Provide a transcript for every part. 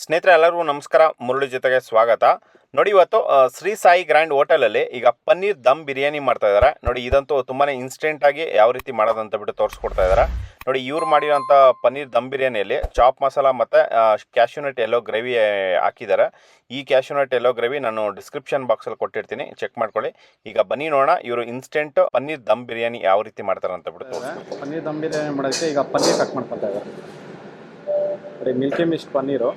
ಸ್ನೇಹಿತರೆ ಎಲ್ಲರಿಗೂ ನಮಸ್ಕಾರ. ಮುರಳಿ ಜೊತೆಗೆ ಸ್ವಾಗತ. ನೋಡಿ, ಇವತ್ತು ಶ್ರೀ ಸಾಯಿ ಗ್ರ್ಯಾಂಡ್ ಹೋಟೆಲಲ್ಲಿ ಈಗ ಪನ್ನೀರ್ ದಮ್ ಬಿರಿಯಾನಿ ಮಾಡ್ತಾ ಇದ್ದಾರೆ. ನೋಡಿ, ಇದಂತೂ ತುಂಬಾ ಇನ್ಸ್ಟೆಂಟಾಗಿ ಯಾವ ರೀತಿ ಮಾಡೋದಂತ ಬಿಟ್ಟು ತೋರಿಸ್ಕೊಡ್ತಾ ಇದ್ದಾರೆ. ನೋಡಿ, ಇವ್ರು ಮಾಡಿರೋಂಥ ಪನ್ನೀರ್ ದಮ್ ಬಿರಿಯಾನಿಯಲ್ಲಿ ಚಾಪ್ ಮಸಾಲ ಮತ್ತು ಕ್ಯಾಶ್ಯೂನಟ್ ಎಲ್ಲೋ ಗ್ರೇವಿ ಹಾಕಿದ್ದಾರೆ. ಈ ಕ್ಯಾಶ್ಯೂನಟ್ ಎಲ್ಲೋ ಗ್ರೇವಿ ನಾನು ಡಿಸ್ಕ್ರಿಪ್ಷನ್ ಬಾಕ್ಸಲ್ಲಿ ಕೊಟ್ಟಿರ್ತೀನಿ, ಚೆಕ್ ಮಾಡ್ಕೊಳ್ಳಿ. ಈಗ ಬನ್ನಿ ನೋಡೋಣ ಇವರು ಇನ್ಸ್ಟೆಂಟ್ ಪನ್ನೀರ್ ದಮ್ ಬಿರಿಯಾನಿ ಯಾವ ರೀತಿ ಮಾಡ್ತಾರೆ ಅಂತ ಬಿಟ್ಟು. ಪನ್ನೀರ್ ದಮ್ ಬಿರಿಯಾನಿ ಮಾಡೋಕ್ಕೆ ಈಗ ಪನ್ನೀರ್ ಕಟ್ ಮಾಡ್ಕೊತಾ ಇದ್ದಾರೆ. ನೋಡಿ, ಮಿಲ್ಕಿ ಮಿಸ್ಟ್ ಪನ್ನೀರು.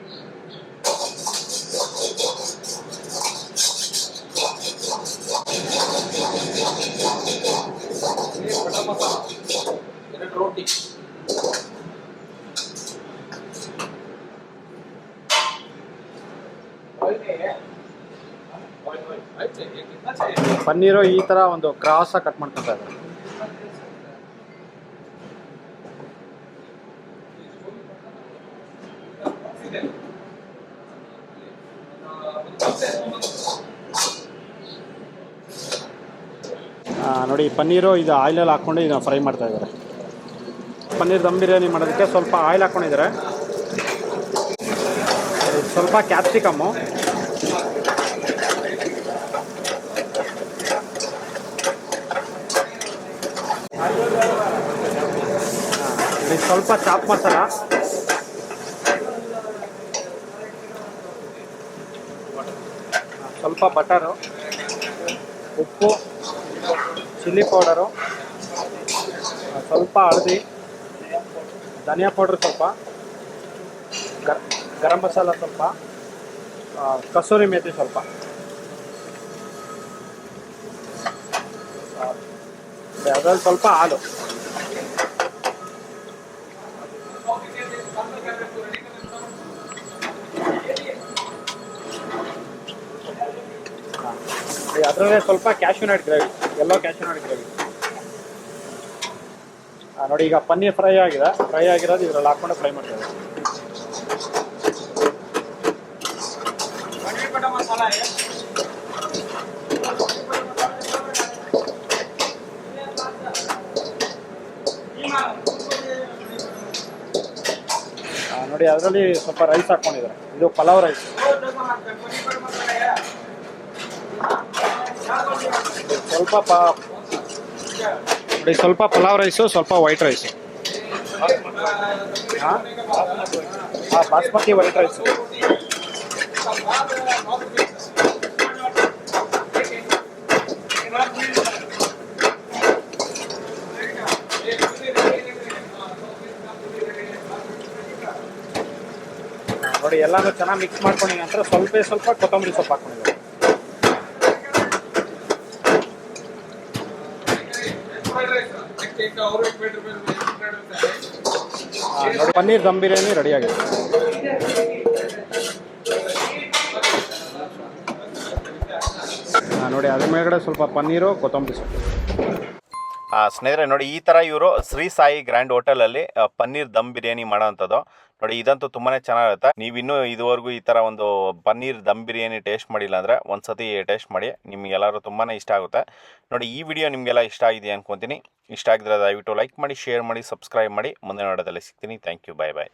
ಪನ್ನೀರು ಈ ತರ ಒಂದು ಕ್ರಾಸ್ ಕಟ್ ಮಾಡ್ಕೊತಾ ಇದ್ದಾರೆ. ನೋಡಿ, ಪನ್ನೀರು ಇದು ಆಯಿಲಲ್ಲಿ ಹಾಕ್ಕೊಂಡು ಇದನ್ನ ಫ್ರೈ ಮಾಡ್ತಾ ಇದ್ದಾರೆ. ಪನ್ನೀರ್ ದಮ್ ಬಿರಿಯಾನಿ ಮಾಡೋದಕ್ಕೆ ಸ್ವಲ್ಪ ಆಯಿಲ್ ಹಾಕ್ಕೊಂಡಿದ್ದಾರೆ. ಸ್ವಲ್ಪ ಕ್ಯಾಪ್ಸಿಕಮ್ಮು, ಸ್ವಲ್ಪ ಚಾಪ್ ಮಸಾಲ, ಸ್ವಲ್ಪ ಬಟರು, ಉಪ್ಪು, ಚಿಲ್ಲಿ ಪೌಡರು, ಸ್ವಲ್ಪ ಹಳದಿ, ಧನಿಯಾ ಪೌಡ್ರ್ ಸ್ವಲ್ಪ, ಗರಂ ಮಸಾಲ ಸ್ವಲ್ಪ, ಕಸೂರಿ ಮೇಥಿ ಸ್ವಲ್ಪ, ಅದರಲ್ಲಿ ಸ್ವಲ್ಪ ಹಾಲು. ಅದರಲ್ಲೇ ಸ್ವಲ್ಪ ಕ್ಯಾಶ್ಯೂನಟ್ ಗ್ರೇವಿ, ಎಲ್ಲೋ ಕ್ಯಾಶ್ಯೂನಟ್ ಗ್ರೇವಿ. ನೋಡಿ, ಈಗ ಪನ್ನೀರ್ ಫ್ರೈ ಆಗಿರೋದು ಇದರಲ್ಲಿ ಹಾಕ್ಕೊಂಡು ಫ್ರೈ ಮಾಡ್ತಾರೆ. ನೋಡಿ, ಅದರಲ್ಲಿ ಸ್ವಲ್ಪ ರೈಸ್ ಹಾಕ್ಕೊಂಡಿದ್ದಾರೆ. ಇದು ಪಲಾವ್ ರೈಸ್. ಸ್ವಲ್ಪ ಪಲಾವ್ ರೈಸು, ಸ್ವಲ್ಪ white rice. Basmati white rice. ನೋಡಿ, ಎಲ್ಲಾನು ಚೆನ್ನಾಗಿ ಮಿಕ್ಸ್ ಮಾಡ್ಕೊಂಡಿ ನಂತರ ಸ್ವಲ್ಪ ಕೊತ್ತಂಬರಿ ಸೊಪ್ಪು ಹಾಕೊಂಡಿದ್ದಾರೆ. ನೋಡಿ, ಪನ್ನೀರ್ ದಮ್ ಬಿರಿಯಾನಿ ರೆಡಿಯಾಗಿದೆ. ನೋಡಿ, ಅದ್ರ ಮೇಲ್ಗಡೆ ಸ್ವಲ್ಪ ಪನ್ನೀರು, ಕೊತ್ತಂಬರಿ ಸೊಪ್ಪು. ಸ್ನೇಹಿತರೆ ನೋಡಿ, ಈ ಥರ ಇವರು ಶ್ರೀ ಸಾಯಿ ಗ್ರ್ಯಾಂಡ್ ಹೋಟೆಲಲ್ಲಿ ಪನ್ನೀರ್ ದಮ್ ಬಿರಿಯಾನಿ ಮಾಡೋವಂಥದ್ದು. ನೋಡಿ, ಇದಂತೂ ತುಂಬಾ ಚೆನ್ನಾಗಿರುತ್ತೆ. ನೀವಿನ್ನೂ ಇದುವರೆಗೂ ಈ ಥರ ಒಂದು ಪನ್ನೀರ್ ದಮ್ ಬಿರಿಯಾನಿ ಟೇಸ್ಟ್ ಮಾಡಿಲ್ಲ ಅಂದರೆ ಒಂದ್ಸತಿ ಟೇಸ್ಟ್ ಮಾಡಿ, ನಿಮಗೆಲ್ಲರೂ ತುಂಬಾ ಇಷ್ಟ ಆಗುತ್ತೆ. ನೋಡಿ, ಈ ವಿಡಿಯೋ ನಿಮಗೆಲ್ಲ ಇಷ್ಟ ಆಗಿದೆ ಅನ್ಕೊತೀನಿ. ಇಷ್ಟ ಆಗಿದ್ರೆ ದಯವಿಟ್ಟು ಲೈಕ್ ಮಾಡಿ, ಶೇರ್ ಮಾಡಿ, ಸಬ್ಸ್ಕ್ರೈಬ್ ಮಾಡಿ. ಮುಂದಿನ ವಿಡಿಯೋದಲ್ಲಿ ಸಿಗ್ತೀನಿ. Thank you. Bye bye.